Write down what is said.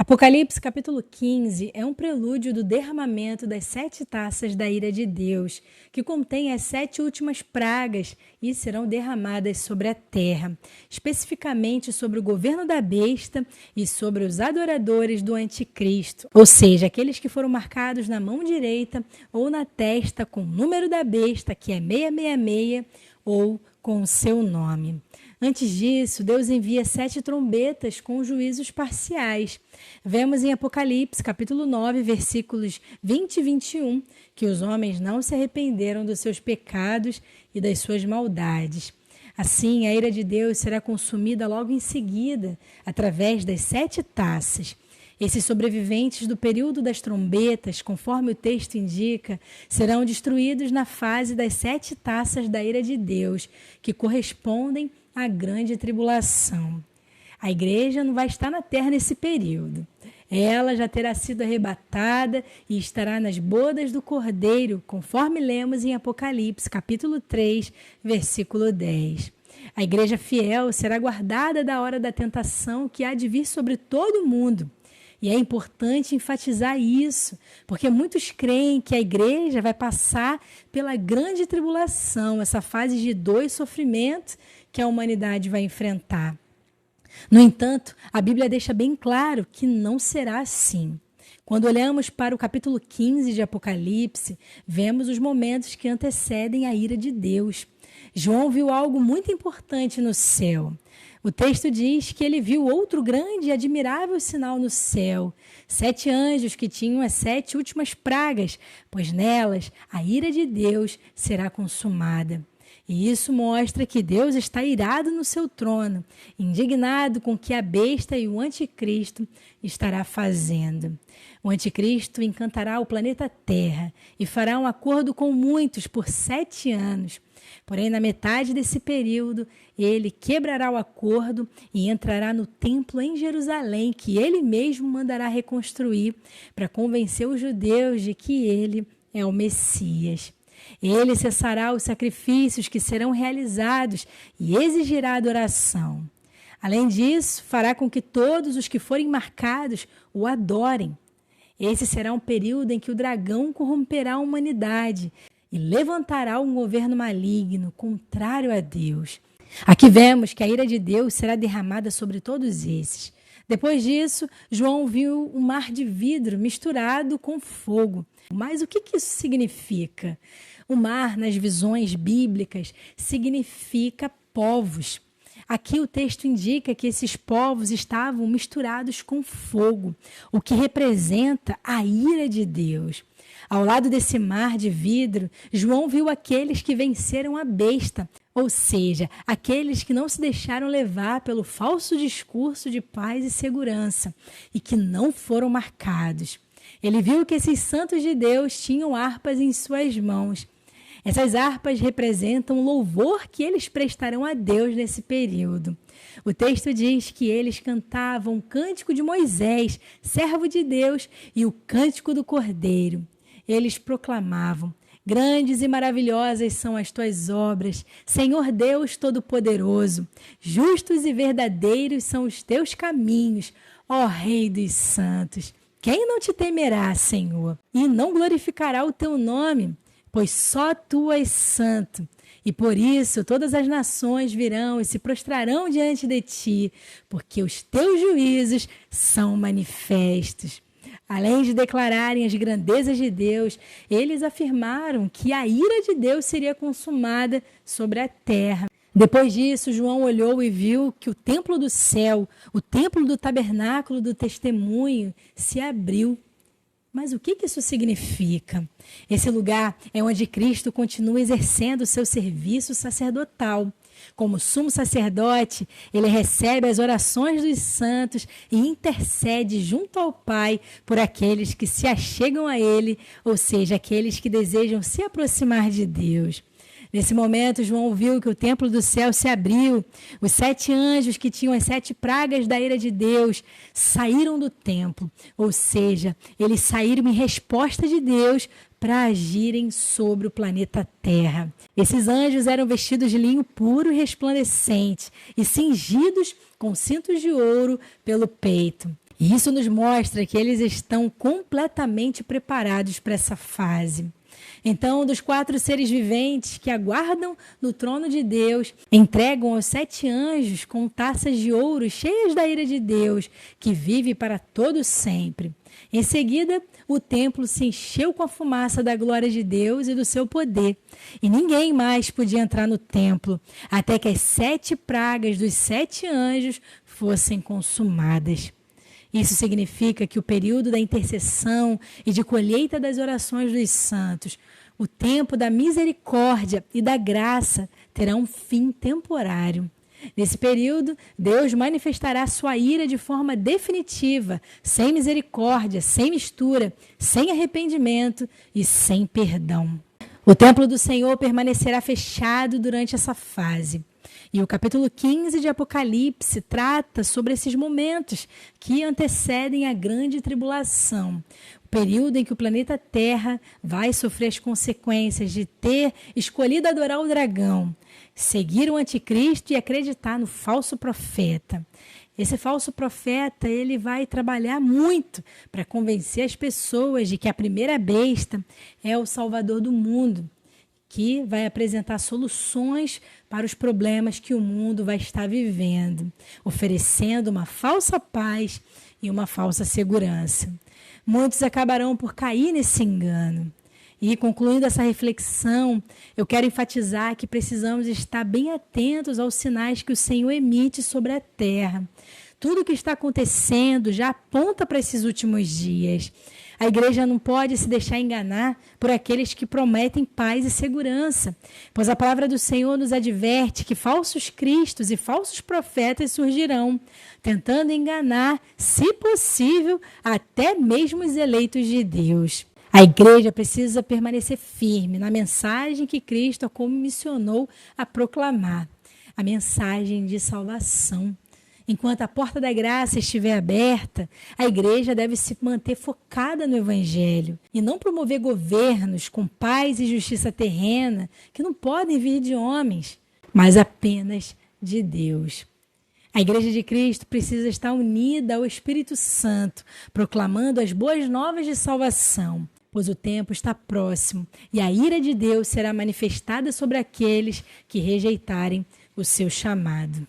Apocalipse capítulo 15 é um prelúdio do derramamento das 7 taças da ira de Deus, que contém as 7 últimas pragas e serão derramadas sobre a terra, especificamente sobre o governo da besta e sobre os adoradores do anticristo, ou seja, aqueles que foram marcados na mão direita ou na testa com o número da besta, que é 666, ou com o seu nome. Antes disso, Deus envia 7 trombetas com juízos parciais. Vemos em Apocalipse, capítulo 9, versículos 20 e 21, que os homens não se arrependeram dos seus pecados e das suas maldades. Assim, a ira de Deus será consumida logo em seguida, através das 7 taças. Esses sobreviventes do período das trombetas, conforme o texto indica, serão destruídos na fase das 7 taças da ira de Deus, que correspondem à grande tribulação. A igreja não vai estar na terra nesse período. Ela já terá sido arrebatada e estará nas bodas do Cordeiro, conforme lemos em Apocalipse, capítulo 3, versículo 10. A igreja fiel será guardada da hora da tentação que há de vir sobre todo o mundo. E é importante enfatizar isso, porque muitos creem que a igreja vai passar pela grande tribulação, essa fase de dor e sofrimento que a humanidade vai enfrentar. No entanto, a Bíblia deixa bem claro que não será assim. Quando olhamos para o capítulo 15 de Apocalipse, vemos os momentos que antecedem a ira de Deus. João viu algo muito importante no céu. O texto diz que ele viu outro grande e admirável sinal no céu, 7 anjos que tinham as 7 últimas pragas, pois nelas a ira de Deus será consumada. E isso mostra que Deus está irado no seu trono, indignado com o que a besta e o anticristo estará fazendo. O anticristo encantará o planeta Terra e fará um acordo com muitos por 7 anos. Porém, na metade desse período, ele quebrará o acordo e entrará no templo em Jerusalém, que ele mesmo mandará reconstruir para convencer os judeus de que ele é o Messias. Ele cessará os sacrifícios que serão realizados e exigirá adoração. Além disso, fará com que todos os que forem marcados o adorem. Esse será um período em que o dragão corromperá a humanidade e levantará um governo maligno, contrário a Deus. Aqui vemos que a ira de Deus será derramada sobre todos esses. Depois disso, João viu um mar de vidro misturado com fogo. Mas o que isso significa? O mar, nas visões bíblicas, significa povos. Aqui o texto indica que esses povos estavam misturados com fogo, o que representa a ira de Deus. Ao lado desse mar de vidro, João viu aqueles que venceram a besta, ou seja, aqueles que não se deixaram levar pelo falso discurso de paz e segurança e que não foram marcados. Ele viu que esses santos de Deus tinham harpas em suas mãos. Essas harpas representam o louvor que eles prestarão a Deus nesse período. O texto diz que eles cantavam o cântico de Moisés, servo de Deus, e o cântico do Cordeiro. Eles proclamavam: grandes e maravilhosas são as tuas obras, Senhor Deus Todo-Poderoso. Justos e verdadeiros são os teus caminhos, ó Rei dos santos. Quem não te temerá, Senhor, e não glorificará o teu nome? Pois só tu és santo. E por isso todas as nações virão e se prostrarão diante de ti, porque os teus juízos são manifestos. Além de declararem as grandezas de Deus, eles afirmaram que a ira de Deus seria consumada sobre a terra. Depois disso, João olhou e viu que o templo do céu, o templo do tabernáculo do testemunho, se abriu. Mas o que isso significa? Esse lugar é onde Cristo continua exercendo o seu serviço sacerdotal. Como sumo sacerdote, ele recebe as orações dos santos e intercede junto ao Pai por aqueles que se achegam a ele, ou seja, aqueles que desejam se aproximar de Deus. Nesse momento, João viu que o templo do céu se abriu. Os 7 anjos que tinham as 7 pragas da ira de Deus saíram do templo. Ou seja, eles saíram em resposta de Deus para agirem sobre o planeta Terra. Esses anjos eram vestidos de linho puro e resplandecente e cingidos com cintos de ouro pelo peito. E isso nos mostra que eles estão completamente preparados para essa fase. Então, dos 4 seres viventes que aguardam no trono de Deus, entregam aos 7 anjos com taças de ouro cheias da ira de Deus, que vive para todo sempre. Em seguida, o templo se encheu com a fumaça da glória de Deus e do seu poder, e ninguém mais podia entrar no templo, até que as 7 pragas dos 7 anjos fossem consumadas. Isso significa que o período da intercessão e de colheita das orações dos santos, o tempo da misericórdia e da graça, terá um fim temporário. Nesse período, Deus manifestará sua ira de forma definitiva, sem misericórdia, sem mistura, sem arrependimento e sem perdão. O templo do Senhor permanecerá fechado durante essa fase. E o capítulo 15 de Apocalipse trata sobre esses momentos que antecedem a grande tribulação. O período em que o planeta Terra vai sofrer as consequências de ter escolhido adorar o dragão, seguir o anticristo e acreditar no falso profeta. Esse falso profeta, ele vai trabalhar muito para convencer as pessoas de que a primeira besta é o Salvador do mundo, que vai apresentar soluções para os problemas que o mundo vai estar vivendo, oferecendo uma falsa paz e uma falsa segurança. Muitos acabarão por cair nesse engano. E, concluindo essa reflexão, eu quero enfatizar que precisamos estar bem atentos aos sinais que o Senhor emite sobre a terra. Tudo o que está acontecendo já aponta para esses últimos dias. A igreja não pode se deixar enganar por aqueles que prometem paz e segurança, pois a palavra do Senhor nos adverte que falsos cristos e falsos profetas surgirão, tentando enganar, se possível, até mesmo os eleitos de Deus. A igreja precisa permanecer firme na mensagem que Cristo a comissionou a proclamar, a mensagem de salvação. Enquanto a porta da graça estiver aberta, a igreja deve se manter focada no Evangelho e não promover governos com paz e justiça terrena que não podem vir de homens, mas apenas de Deus. A Igreja de Cristo precisa estar unida ao Espírito Santo, proclamando as boas novas de salvação, pois o tempo está próximo e a ira de Deus será manifestada sobre aqueles que rejeitarem o seu chamado.